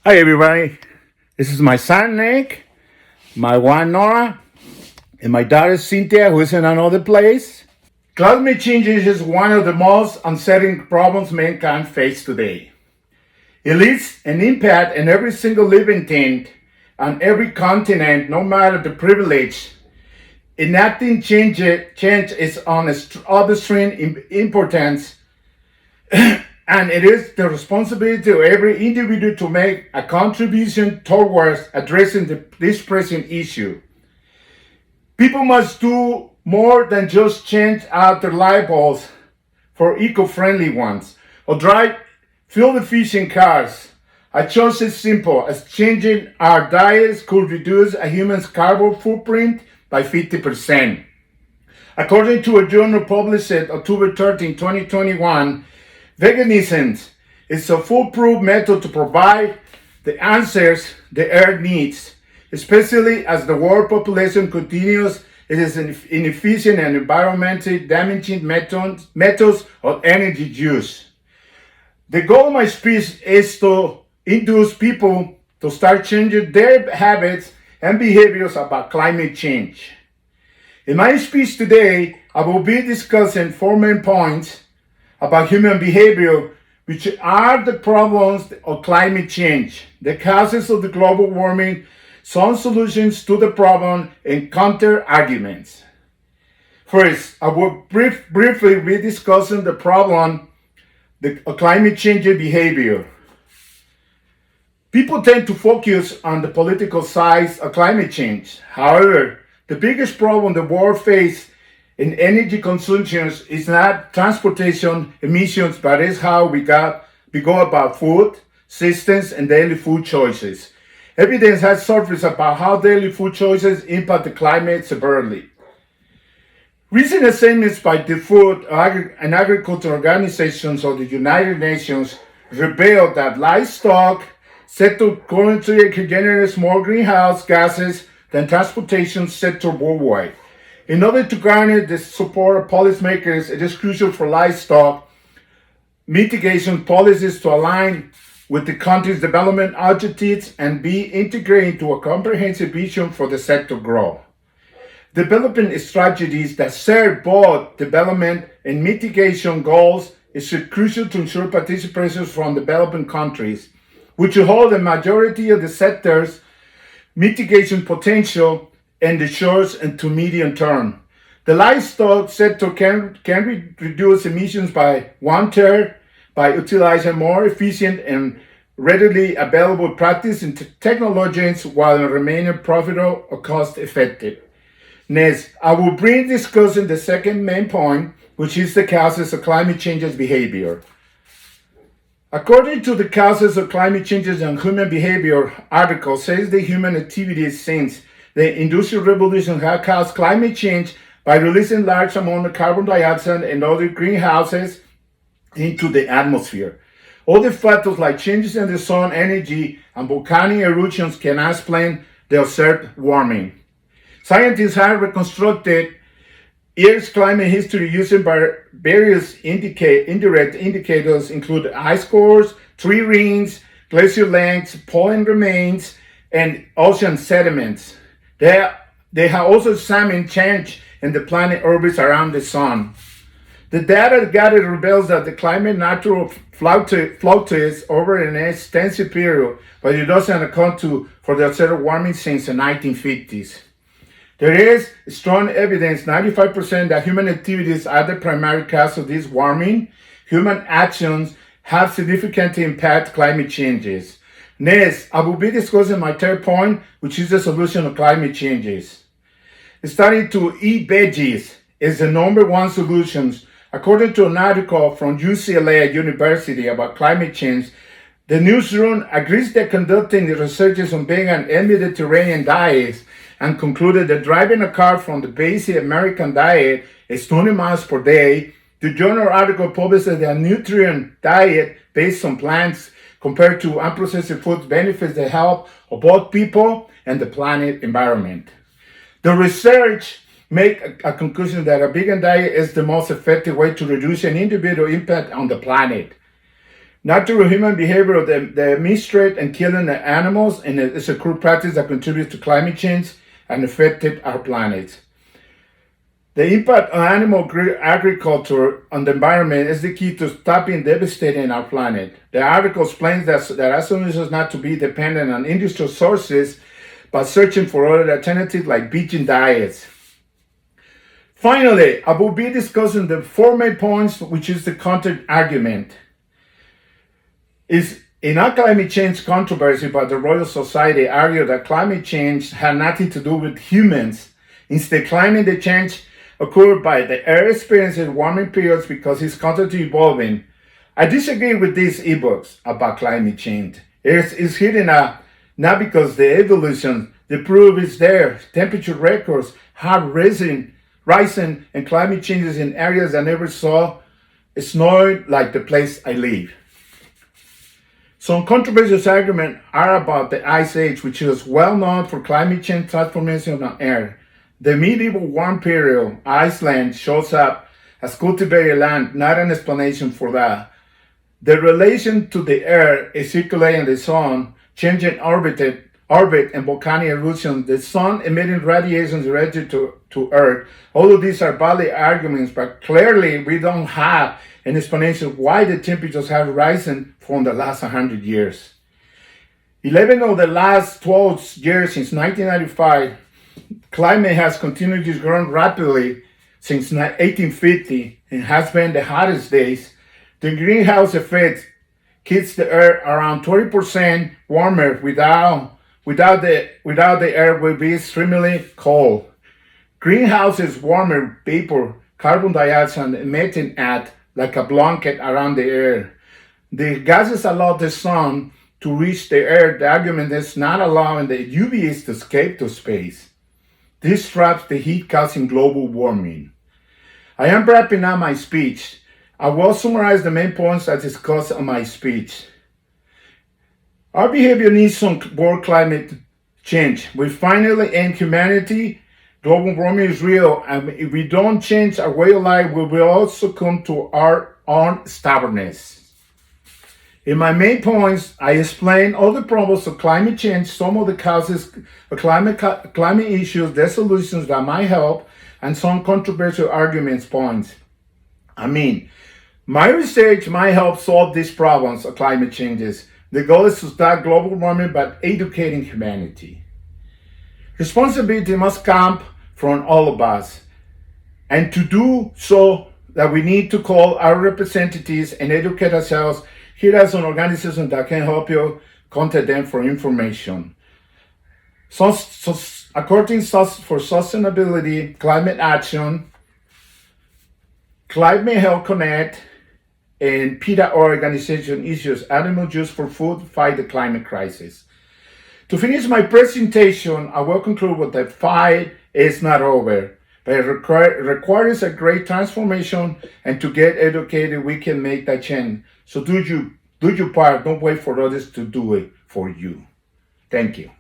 Hi, everybody. This is my son, Nick, my wife, Nora, and my daughter, Cynthia, who is in another place. Climate change is one of the most unsettling problems mankind faces today. It leaves an impact on every single living thing on every continent, no matter the privilege. Enacting change is on a upstream importance, and it is the responsibility of every individual to make a contribution towards addressing this pressing issue. People must do more than just change out their light bulbs for eco-friendly ones or drive fuel-efficient cars. A choice is simple, as changing our diets could reduce a human's carbon footprint by 50%. According to a journal published October 13, 2021, veganism is a foolproof method to provide the answers the earth needs, especially as the world population continues its inefficient and environmentally damaging methods of energy use. The goal of my speech is to induce people to start changing their habits and behaviors about climate change. In my speech today, I will be discussing four main points about human behavior, which are the problems of climate change, the causes of the global warming, some solutions to the problem, and counter arguments. First, I will briefly be discussing the problem of climate change behavior. People tend to focus on the political sides of climate change. However, the biggest problem the world faces in energy consumption is not transportation emissions, but is how we go about food systems and daily food choices. Evidence has surfaced about how daily food choices impact the climate severely. Recent assessments by the Food and Agriculture Organizations of the United Nations revealed that livestock sector currently generates more greenhouse gases than transportation sector worldwide. In order to garner the support of policymakers, it is crucial for livestock mitigation policies to align with the country's development objectives and be integrated into a comprehensive vision for the sector growth. Developing strategies that serve both development and mitigation goals is crucial to ensure participation from developing countries, which hold the majority of the sector's mitigation potential in the short and to medium term. The livestock sector can reduce emissions by 1/3 by utilizing more efficient and readily available practice and technologies while remaining profitable or cost effective. Next, I will bring discussing the second main point, which is the causes of climate change's behavior. According to the causes of climate changes and human behavior article, says the human activities since the Industrial Revolution have caused climate change by releasing large amounts of carbon dioxide and other greenhouses into the atmosphere. Other factors like changes in the sun energy and volcanic eruptions can explain the observed warming. Scientists have reconstructed Earth's climate history using various indirect indicators, including ice cores, tree rings, glacier lengths, pollen remains, and ocean sediments. They have also examined change in the planet orbits around the sun. The data gathered reveals that the climate naturally fluctuates over an extensive period, but it doesn't account for the observed warming since the 1950s. There is strong evidence, 95%, that human activities are the primary cause of this warming. Human actions have significantly impacted climate changes. Next, I will be discussing my third point, which is the solution of climate changes. Starting to eat veggies is the number one solution. According to an article from UCLA University about climate change, the newsroom agrees that conducting the researches on vegan and Mediterranean diets and concluded that driving a car from the basic American diet is 20 miles per day. The journal article published that a nutrient diet based on plants compared to unprocessed foods benefits the health of both people and the planet environment. The research make a conclusion that a vegan diet is the most effective way to reduce an individual impact on the planet. Natural human behavior, the mistreat and killing the animals, and it's a cruel practice that contributes to climate change and affected our planet. The impact on animal agriculture on the environment is the key to stopping devastating our planet. The article explains that our solution is not to be dependent on industrial sources, but searching for other alternatives like vegan diets. Finally, I will be discussing the four main points, which is the counter argument. Is in a climate change controversy by the Royal Society argued that climate change had nothing to do with humans. Instead, climate change occurred by the Earth experiencing warming periods because it's constantly evolving. I disagree with these ebooks about climate change. It's hidden not because the evolution, the proof is there. Temperature records have risen, and climate changes in areas I never saw snowing like the place I live. Some controversial arguments are about the Ice Age, which is well known for climate change transformation on Earth. The medieval warm period, Iceland, shows up as cultivated land, not an explanation for that. The relation to the Earth is circulating the sun, changing orbit and volcanic eruption, the sun emitting radiation directed to Earth. All of these are valid arguments, but clearly we don't have an explanation why the temperatures have risen from the last 100 years. 11 of the last 12 years since 1995, climate has continued to grow rapidly since 1850 and has been the hottest days. The greenhouse effect keeps the Earth around 20% warmer without the Earth will be extremely cold. Greenhouses warmer vapor, carbon dioxide, and methane act like a blanket around the Earth. The gases allow the sun to reach the Earth. The argument is not allowing the UVs to escape to space. This traps the heat causing global warming. I am wrapping up my speech. I will summarize the main points I discussed on my speech. Our behavior needs some world climate change. We finally end humanity. Global warming is real, and if we don't change our way of life, we will also come to our own stubbornness. In my main points, I explain all the problems of climate change, some of the causes of climate issues, the solutions that might help, and some controversial arguments points. My research might help solve these problems of climate changes. The goal is to stop global warming by educating humanity. Responsibility must come from all of us. And to do so, that we need to call our representatives and educate ourselves. Here are some organizations that can help you. Contact them for information. According for Sustainability, Climate Action, Climate Health Connect, and PETA organization issues animal juice for food to fight the climate crisis. To finish my presentation, I will conclude with the fight is not over, but it requires a great transformation, and to get educated, we can make that change. So do your part. Don't wait for others to do it for you. Thank you.